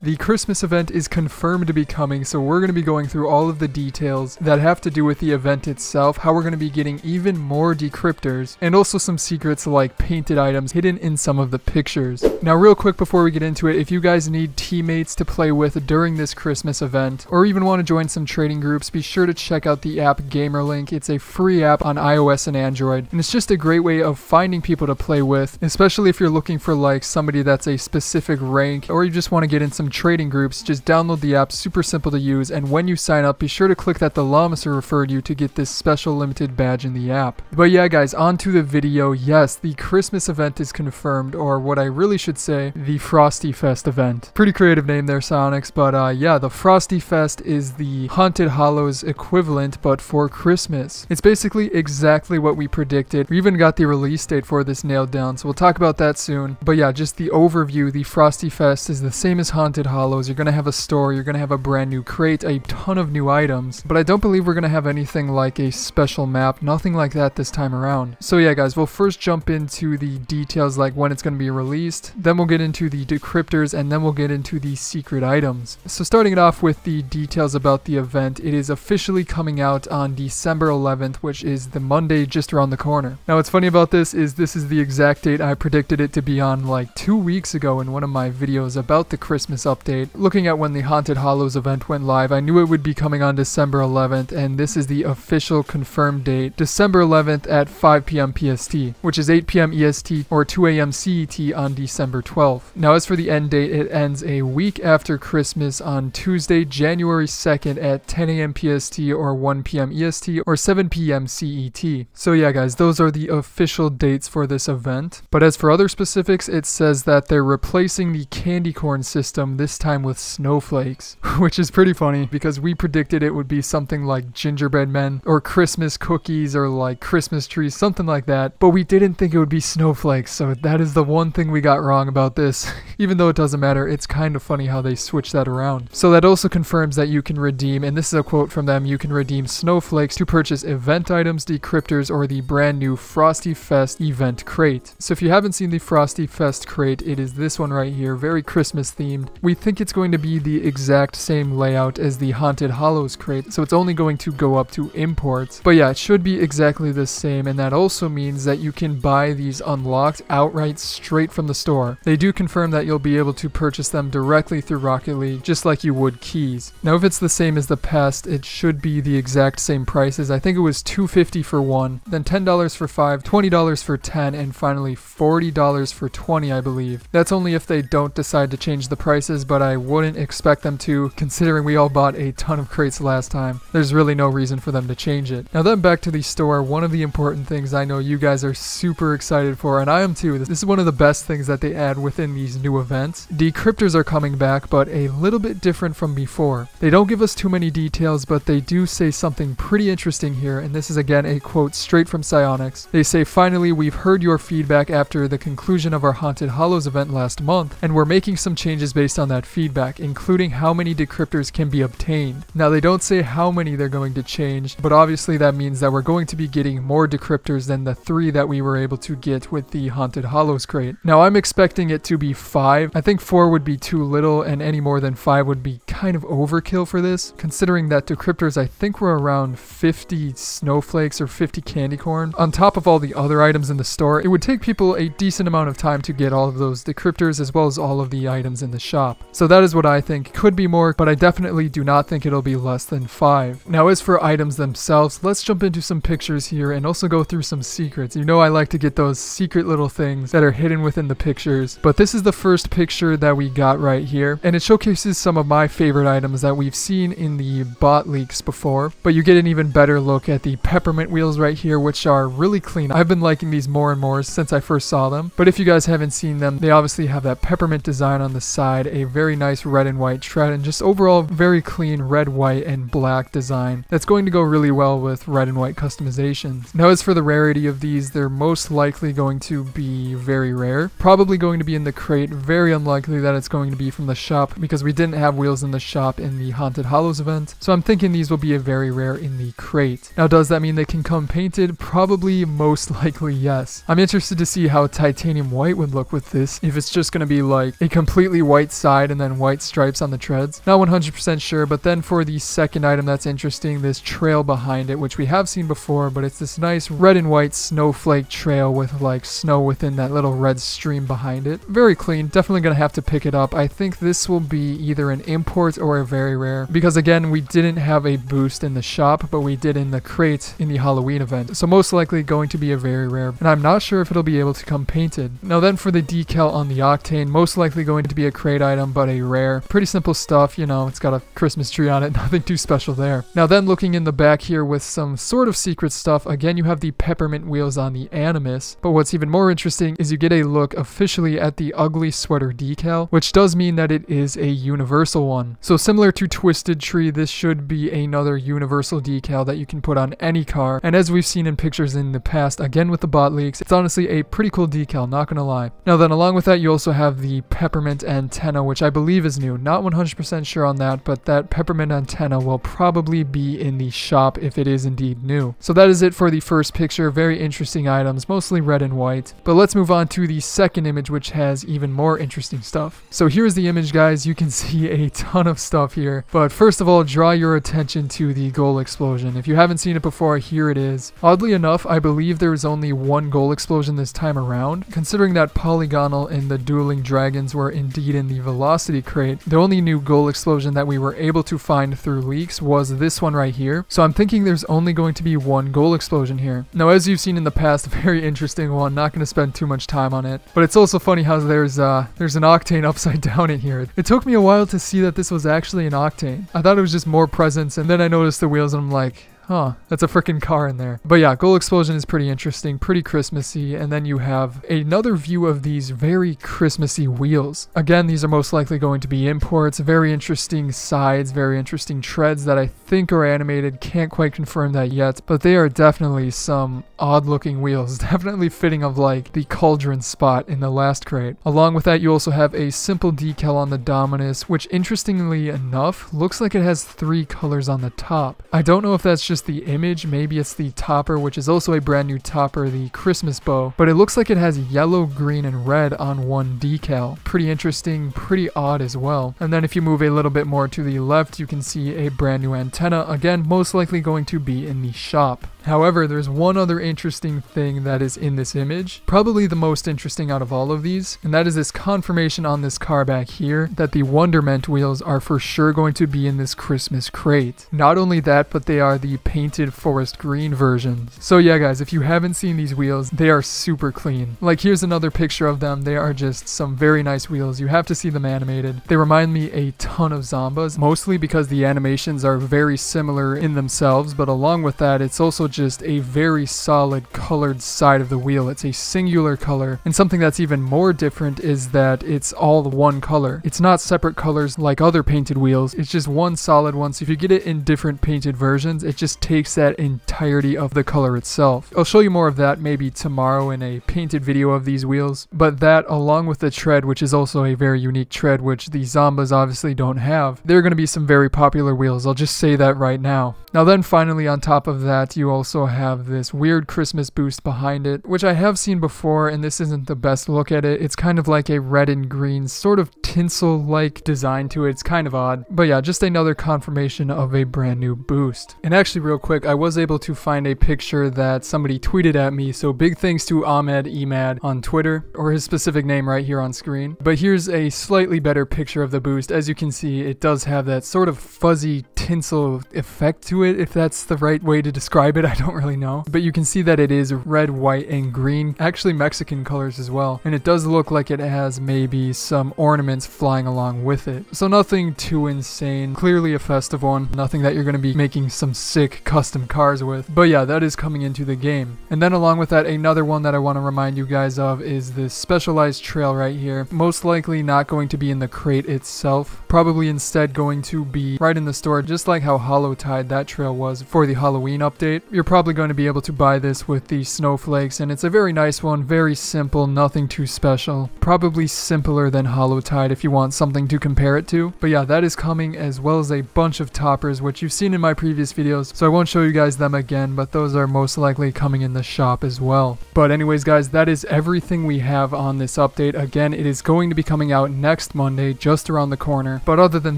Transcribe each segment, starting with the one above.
The Christmas event is confirmed to be coming, so we're going to be going through all of the details that have to do with the event itself, how we're going to be getting even more decryptors, and also some secrets like painted items hidden in some of the pictures. Now real quick before we get into it, if you guys need teammates to play with during this Christmas event, or even want to join some trading groups, be sure to check out the app GamerLink. It's a free app on iOS and Android, and it's just a great way of finding people to play with, especially if you're looking for like somebody that's a specific rank, or you just want to get in some trading groups. Just download the app, super simple to use, and when you sign up, be sure to click that TheLlamaSir referred you to get this special limited badge in the app. But yeah guys, on to the video. Yes, the Christmas event is confirmed, or what I really should say, the Frosty Fest event. Pretty creative name there, Psyonix, but yeah, the Frosty Fest is the Haunted Hollows equivalent, but for Christmas. It's basically exactly what we predicted. We even got the release date for this nailed down, so we'll talk about that soon. But yeah, just the overview, the Frosty Fest is the same as Haunted Hollows. You're going to have a store, you're going to have a brand new crate, a ton of new items, but I don't believe we're going to have anything like a special map, nothing like that this time around. So yeah guys, we'll first jump into the details like when it's going to be released, then we'll get into the decryptors, and then we'll get into the secret items. So starting it off with the details about the event, it is officially coming out on December 11th, which is the Monday just around the corner. Now what's funny about this is the exact date I predicted it to be on like 2 weeks ago in one of my videos about the Christmas update. Looking at when the Haunted Hollows event went live, I knew it would be coming on December 11th, and this is the official confirmed date, December 11th at 5 p.m. PST, which is 8 p.m. EST or 2 a.m. CET on December 12th. Now as for the end date, it ends a week after Christmas on Tuesday, January 2nd at 10 a.m. PST or 1 p.m. EST or 7 p.m. CET. So yeah guys, those are the official dates for this event. But as for other specifics, it says that they're replacing the candy corn system, this time with snowflakes, which is pretty funny because we predicted it would be something like gingerbread men or Christmas cookies or like Christmas trees, something like that, but we didn't think it would be snowflakes, so that is the one thing we got wrong about this. Even though it doesn't matter, it's kind of funny how they switch that around. So that also confirms that you can redeem, and this is a quote from them, you can redeem snowflakes to purchase event items, decryptors, or the brand new Frosty Fest event crate. So if you haven't seen the Frosty Fest crate, it is this one right here, very Christmas themed. We think it's going to be the exact same layout as the Haunted Hollows crate, so it's only going to go up to imports. But yeah, it should be exactly the same, and that also means that you can buy these unlocked outright straight from the store. They do confirm that you'll be able to purchase them directly through Rocket League, just like you would keys. Now if it's the same as the past, it should be the exact same prices. I think it was $2.50 for one, then $10 for 5, $20 for 10, and finally $40 for 20, I believe. That's only if they don't decide to change the prices, but I wouldn't expect them to, considering we all bought a ton of crates last time. There's really no reason for them to change it. Now then, back to the store, one of the important things I know you guys are super excited for, and I am too. This is one of the best things that they add within these new events. Decryptors are coming back, but a little bit different from before. They don't give us too many details, but they do say something pretty interesting here, and this is again a quote straight from Psyonix. They say, "Finally, we've heard your feedback after the conclusion of our Haunted Hollows event last month, and we're making some changes based on that feedback, including how many decryptors can be obtained." Now they don't say how many they're going to change, but obviously that means that we're going to be getting more decryptors than the 3 that we were able to get with the Haunted Hollows crate. Now I'm expecting it to be 5. I think 4 would be too little, and any more than 5 would be kind of overkill for this, considering that decryptors I think were around 50 snowflakes or 50 candy corn. On top of all the other items in the store, it would take people a decent amount of time to get all of those decryptors as well as all of the items in the shop. So that is what I think. Could be more, but I definitely do not think it'll be less than 5. Now as for items themselves, let's jump into some pictures here and also go through some secrets. You know I like to get those secret little things that are hidden within the pictures, but this is the first picture that we got right here, and it showcases some of my favorite items that we've seen in the bot leaks before, but you get an even better look at the peppermint wheels right here, which are really clean. I've been liking these more and more since I first saw them, but if you guys haven't seen them, they obviously have that peppermint design on the side, a very nice red and white tread, and just overall very clean red, white, and black design that's going to go really well with red and white customizations. Now as for the rarity of these, they're most likely going to be very rare, probably going to be in the crate, very unlikely that it's going to be from the shop because we didn't have wheels in the shop in the Haunted Hollows event. So I'm thinking these will be a very rare in the crate. Now, does that mean they can come painted? Probably, most likely, yes. I'm interested to see how titanium white would look with this, if it's just going to be like a completely white side and then white stripes on the treads. Not 100% sure, but then for the second item that's interesting, this trail behind it, which we have seen before, but it's this nice red and white snowflake trail with like snow within that little red stream behind it. Very clean. Definitely going to have to pick it up. I think this will be either an import or a very rare, because again, we didn't have a boost in the shop, but we did in the crate in the Halloween event. So most likely going to be a very rare, and I'm not sure if it'll be able to come painted. Now then for the decal on the Octane, most likely going to be a crate item, but a rare. Pretty simple stuff, you know, it's got a Christmas tree on it, nothing too special there. Now then looking in the back here with some sort of secret stuff, again you have the peppermint wheels on the Animus, but what's even more interesting is you get a look officially at the ugly sweater decal, which does mean that it is a universal one. So similar to Twisted Tree, this should be another universal decal that you can put on any car, and as we've seen in pictures in the past, again with the bot leaks, it's honestly a pretty cool decal, not gonna lie. Now then, along with that, you also have the peppermint antenna, which I believe is new. Not 100% sure on that, but that peppermint antenna will probably be in the shop if it is indeed new. So that is it for the first picture. Very interesting items, mostly red and white. But let's move on to the second image, which has even more interesting stuff. So here's the image, guys. You can see a ton of stuff here. But first of all, draw your attention to the goal explosion. If you haven't seen it before, here it is. Oddly enough, I believe there is only one goal explosion this time around. Considering that Polygonal and the Dueling Dragons were indeed in the Velocity crate, the only new goal explosion that we were able to find through leaks was this one right here. So I'm thinking there's only going to be one goal explosion here. Now, as you've seen in the past, a very interesting one. Not going to spend too much time on it. But it's also funny how there's an Octane upside down in here. It took me a while to see that this was actually an Octane. I thought it was just more presents, and then I noticed the wheels and I'm like, huh, that's a freaking car in there. But yeah, goal explosion is pretty interesting, pretty Christmassy, and then you have another view of these very Christmassy wheels. Again, these are most likely going to be imports. Very interesting sides, very interesting treads that I think are animated. Can't quite confirm that yet, but they are definitely some odd looking wheels, definitely fitting of like the cauldron spot in the last crate. Along with that, you also have a simple decal on the Dominus, which interestingly enough looks like it has 3 colors on the top. I don't know if that's just the image, maybe it's the topper, which is also a brand new topper, the Christmas bow, but it looks like it has yellow, green, and red on one decal. Pretty interesting, pretty odd as well. And then if you move a little bit more to the left, you can see a brand new antenna, again most likely going to be in the shop. However, there's one other interesting thing that is in this image, probably the most interesting out of all of these, and that is this confirmation on this car back here that the Wonderment wheels are for sure going to be in this Christmas crate. Not only that, but they are the painted forest green versions. So yeah guys, if you haven't seen these wheels, they are super clean. Like here's another picture of them. They are just some very nice wheels. You have to see them animated. They remind me a ton of Zombas, mostly because the animations are very similar in themselves, but along with that, it's also just a very solid colored side of the wheel. It's a singular color, and something that's even more different is that it's all one color. It's not separate colors like other painted wheels. It's just one solid one. So if you get it in different painted versions, it just takes that entirety of the color itself. I'll show you more of that maybe tomorrow in a painted video of these wheels, but that along with the tread, which is also a very unique tread, which the Zombas obviously don't have, they're going to be some very popular wheels. I'll just say that right now. Now then, finally on top of that, you also have this weird Christmas boost behind it, which I have seen before, and this isn't the best look at it. It's kind of like a red and green sort of tinsel-like design to it. It's kind of odd. But yeah, just another confirmation of a brand new boost. And actually real quick, I was able to find a picture that somebody tweeted at me, so big thanks to EMAD on Twitter, or his specific name right here on screen. But here's a slightly better picture of the boost. As you can see, it does have that sort of fuzzy tinsel effect to it, if that's the right way to describe it. I don't really know, but you can see that it is red, white, and green, actually Mexican colors as well, and it does look like it has maybe some ornaments flying along with it. So nothing too insane, clearly a festive one, nothing that you're going to be making some sick custom cars with, but yeah, that is coming into the game. And then along with that, another one that I want to remind you guys of is this specialized trail right here. Most likely not going to be in the crate itself, probably instead going to be right in the store, just like how Hollowtide that trail was for the Halloween update. You're you're probably going to be able to buy this with the snowflakes, and it's a very nice one, very simple, nothing too special. Probably simpler than Holotide if you want something to compare it to. But yeah, that is coming, as well as a bunch of toppers, which you've seen in my previous videos, so I won't show you guys them again, but those are most likely coming in the shop as well. But anyways guys, that is everything we have on this update. Again, it is going to be coming out next Monday, just around the corner. But other than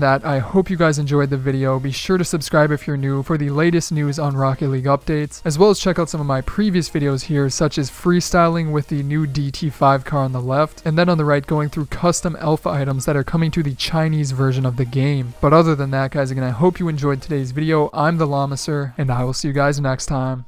that, I hope you guys enjoyed the video. Be sure to subscribe if you're new for the latest news on Rocket League updates, as well as check out some of my previous videos here, such as freestyling with the new DT5 car on the left, and then on the right going through custom alpha items that are coming to the Chinese version of the game. But other than that guys, again, I hope you enjoyed today's video. I'm TheLlamaSir, and I will see you guys next time.